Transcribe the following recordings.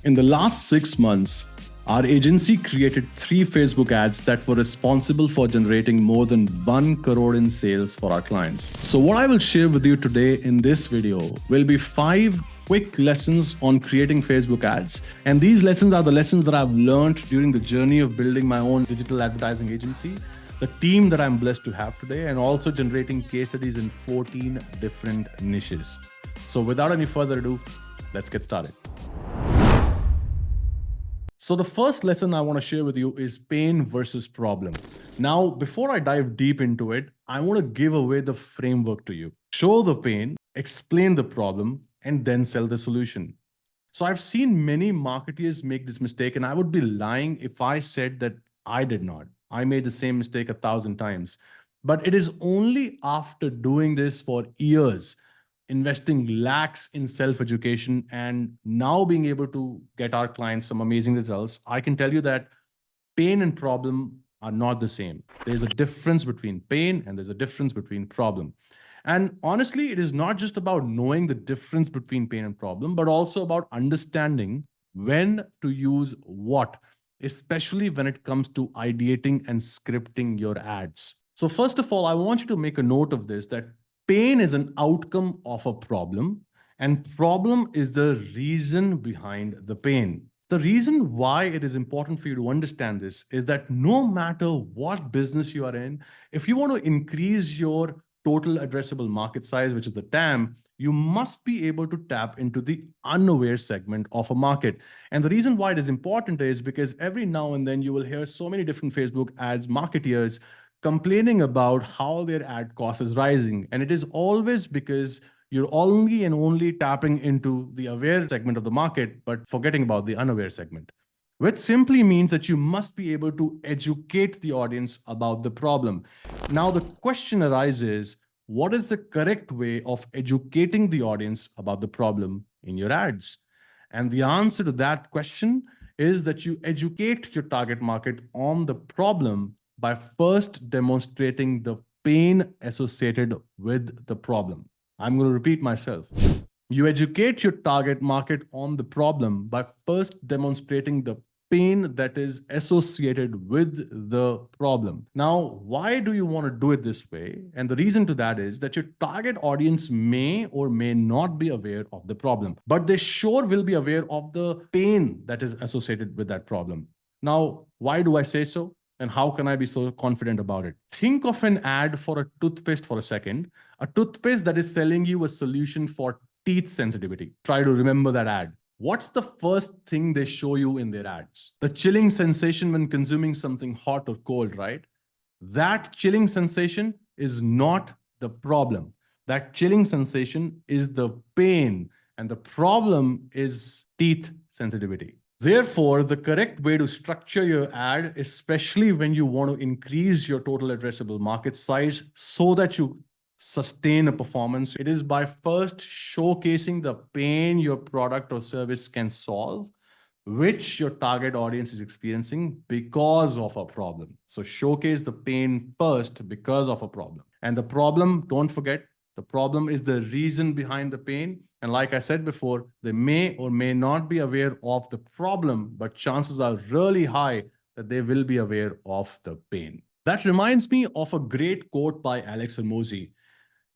In the last 6 months, our agency created 3 Facebook ads that were responsible for generating more than 1 crore in sales for our clients. So what I will share with you today in this video will be 5 quick lessons on creating Facebook ads. And these lessons are the lessons that I've learned during the journey of building my own digital advertising agency, the team that I'm blessed to have today, and also generating case studies in 14 different niches. So without any further ado, let's get started. So the first lesson I want to share with you is pain versus problem. Now, before I dive deep into it, I want to give away the framework to you. Show the pain, explain the problem, and then sell the solution. So I've seen many marketers make this mistake, and I would be lying if I said that I did not. I made the same mistake 1,000 times. But it is only after doing this for years, investing lakhs in self-education, and now being able to get our clients some amazing results, I can tell you that pain and problem are not the same. There's a difference between pain and there's a difference between problem. And honestly, it is not just about knowing the difference between pain and problem, but also about understanding when to use what, especially when it comes to ideating and scripting your ads. So first of all, I want you to make a note of this, that pain is an outcome of a problem, and problem is the reason behind the pain. The reason why it is important for you to understand this is that no matter what business you are in, if you want to increase your total addressable market size, which is the TAM, you must be able to tap into the unaware segment of a market. And the reason why it is important is because every now and then you will hear so many different Facebook ads marketeers complaining about how their ad cost is rising. And it is always because you're only and only tapping into the aware segment of the market, but forgetting about the unaware segment, which simply means that you must be able to educate the audience about the problem. Now, the question arises, what is the correct way of educating the audience about the problem in your ads? And the answer to that question is that you educate your target market on the problem by first demonstrating the pain associated with the problem. I'm going to repeat myself. You educate your target market on the problem by first demonstrating the pain that is associated with the problem. Now, why do you want to do it this way? And the reason to that is that your target audience may or may not be aware of the problem, but they sure will be aware of the pain that is associated with that problem. Now, why do I say so? And how can I be so confident about it? Think of an ad for a toothpaste for a second, a toothpaste that is selling you a solution for teeth sensitivity. Try to remember that ad. What's the first thing they show you in their ads? The chilling sensation when consuming something hot or cold, right? That chilling sensation is not the problem. That chilling sensation is the pain, and the problem is teeth sensitivity. Therefore, the correct way to structure your ad, especially when you want to increase your total addressable market size so that you sustain a performance, it is by first showcasing the pain your product or service can solve, which your target audience is experiencing because of a problem. So showcase the pain first because of a problem. And the problem, don't forget, the problem is the reason behind the pain. And like I said before, they may or may not be aware of the problem, but chances are really high that they will be aware of the pain. That reminds me of a great quote by Alex Hormozi.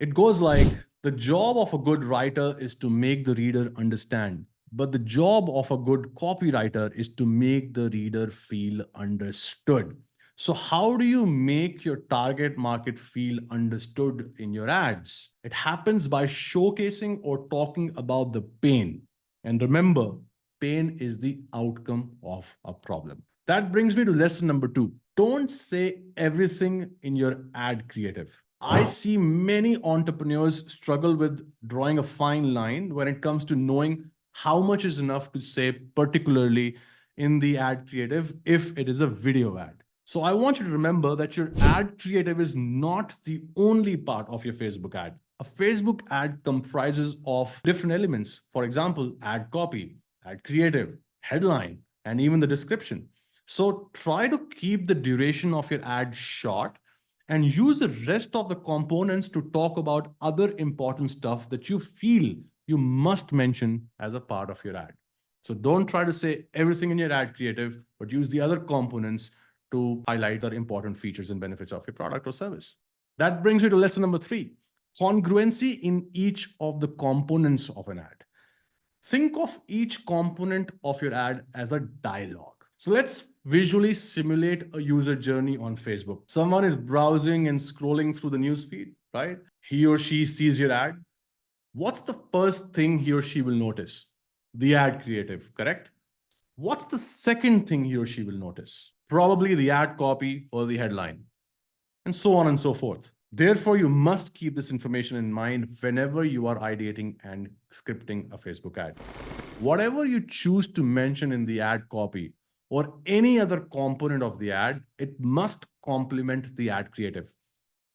It goes like, the job of a good writer is to make the reader understand, but the job of a good copywriter is to make the reader feel understood. So how do you make your target market feel understood in your ads? It happens by showcasing or talking about the pain. And remember, pain is the outcome of a problem. That brings me to lesson number 2. Don't say everything in your ad creative. I see many entrepreneurs struggle with drawing a fine line when it comes to knowing how much is enough to say, particularly in the ad creative, if it is a video ad. So I want you to remember that your ad creative is not the only part of your Facebook ad. A Facebook ad comprises of different elements. For example, ad copy, ad creative, headline, and even the description. So try to keep the duration of your ad short and use the rest of the components to talk about other important stuff that you feel you must mention as a part of your ad. So don't try to say everything in your ad creative, but use the other components to highlight the important features and benefits of your product or service. That brings me to lesson number 3, congruency in each of the components of an ad. Think of each component of your ad as a dialogue. So let's visually simulate a user journey on Facebook. Someone is browsing and scrolling through the news feed, right? He or she sees your ad. What's the first thing he or she will notice? The ad creative, correct? What's the second thing he or she will notice? Probably the ad copy or the headline, and so on and so forth. Therefore, you must keep this information in mind whenever you are ideating and scripting a Facebook ad. Whatever you choose to mention in the ad copy or any other component of the ad, it must complement the ad creative.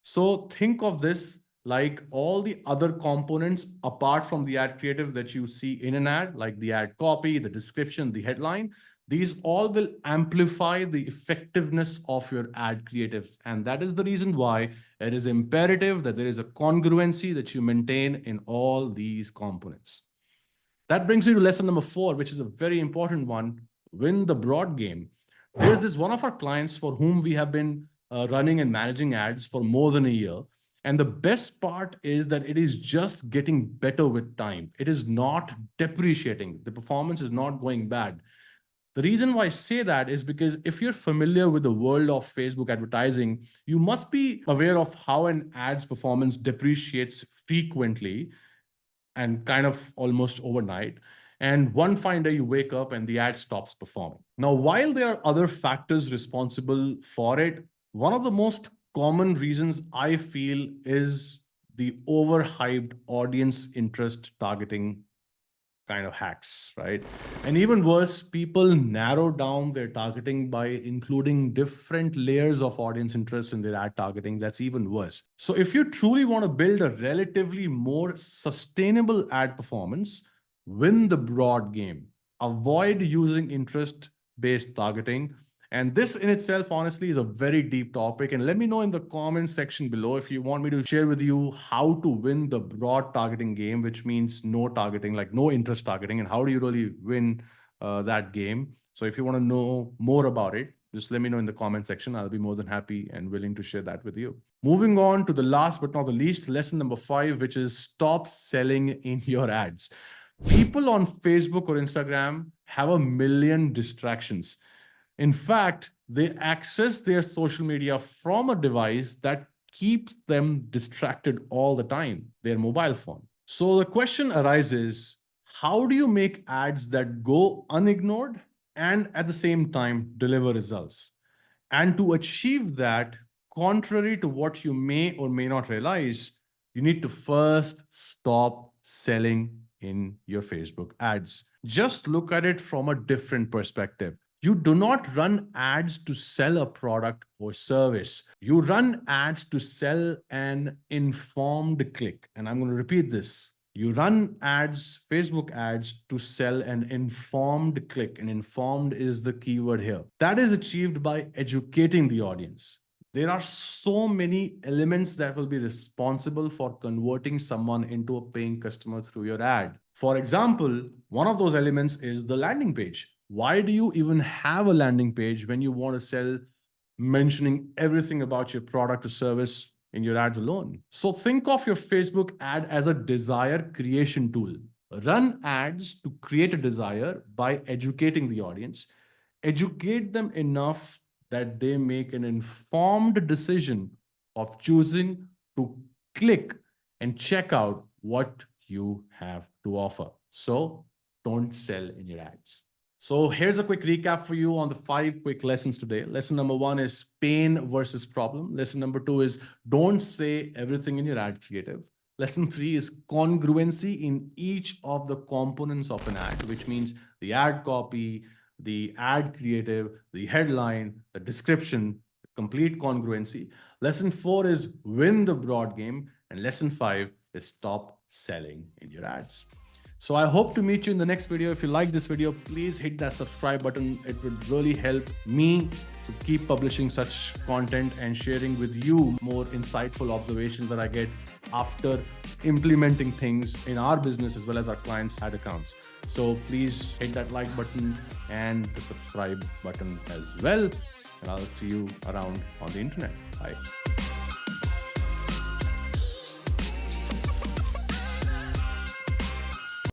So think of this like all the other components apart from the ad creative that you see in an ad, like the ad copy, the description, the headline. These all will amplify the effectiveness of your ad creative. And that is the reason why it is imperative that there is a congruency that you maintain in all these components. That brings me to lesson number 4, which is a very important one, win the broad game. There's this one of our clients for whom we have been running and managing ads for more than a year. And the best part is that it is just getting better with time. It is not depreciating. The performance is not going bad. The reason why I say that is because if you're familiar with the world of Facebook advertising, you must be aware of how an ad's performance depreciates frequently and kind of almost overnight. And one fine day you wake up and the ad stops performing. Now, while there are other factors responsible for it, one of the most common reasons I feel is the overhyped audience interest targeting kind of hacks, right? And even worse, people narrow down their targeting by including different layers of audience interest in their ad targeting. That's even worse. So if you truly want to build a relatively more sustainable ad performance, win the broad game. Avoid using interest-based targeting. And this in itself, honestly, is a very deep topic. And let me know in the comments section below if you want me to share with you how to win the broad targeting game, which means no targeting, like no interest targeting, and how do you really win that game. So if you want to know more about it, just let me know in the comment section. I'll be more than happy and willing to share that with you. Moving on to the last but not the least, lesson number 5, which is stop selling in your ads. People on Facebook or Instagram have a million distractions. In fact, they access their social media from a device that keeps them distracted all the time, their mobile phone. So the question arises, how do you make ads that go unignored and at the same time deliver results? And to achieve that, contrary to what you may or may not realize, you need to first stop selling in your Facebook ads. Just look at it from a different perspective. You do not run ads to sell a product or service. You run ads to sell an informed click. And I'm going to repeat this. You run ads, Facebook ads, to sell an informed click. And informed is the keyword here. That is achieved by educating the audience. There are so many elements that will be responsible for converting someone into a paying customer through your ad. For example, one of those elements is the landing page. Why do you even have a landing page when you want to sell, mentioning everything about your product or service in your ads alone? So think of your Facebook ad as a desire creation tool. Run ads to create a desire by educating the audience. Educate them enough that they make an informed decision of choosing to click and check out what you have to offer. So don't sell in your ads. So here's a quick recap for you on the 5 quick lessons today. Lesson number 1 is pain versus problem. Lesson number 2 is don't say everything in your ad creative. Lesson 3 is congruency in each of the components of an ad, which means the ad copy, the ad creative, the headline, the description, complete congruency. Lesson 4 is win the broad game. And lesson 5 is stop selling in your ads. So I hope to meet you in the next video. If you like this video, please hit that subscribe button. It would really help me to keep publishing such content and sharing with you more insightful observations that I get after implementing things in our business as well as our clients' ad accounts. So please hit that like button and the subscribe button as well. And I'll see you around on the internet. Bye.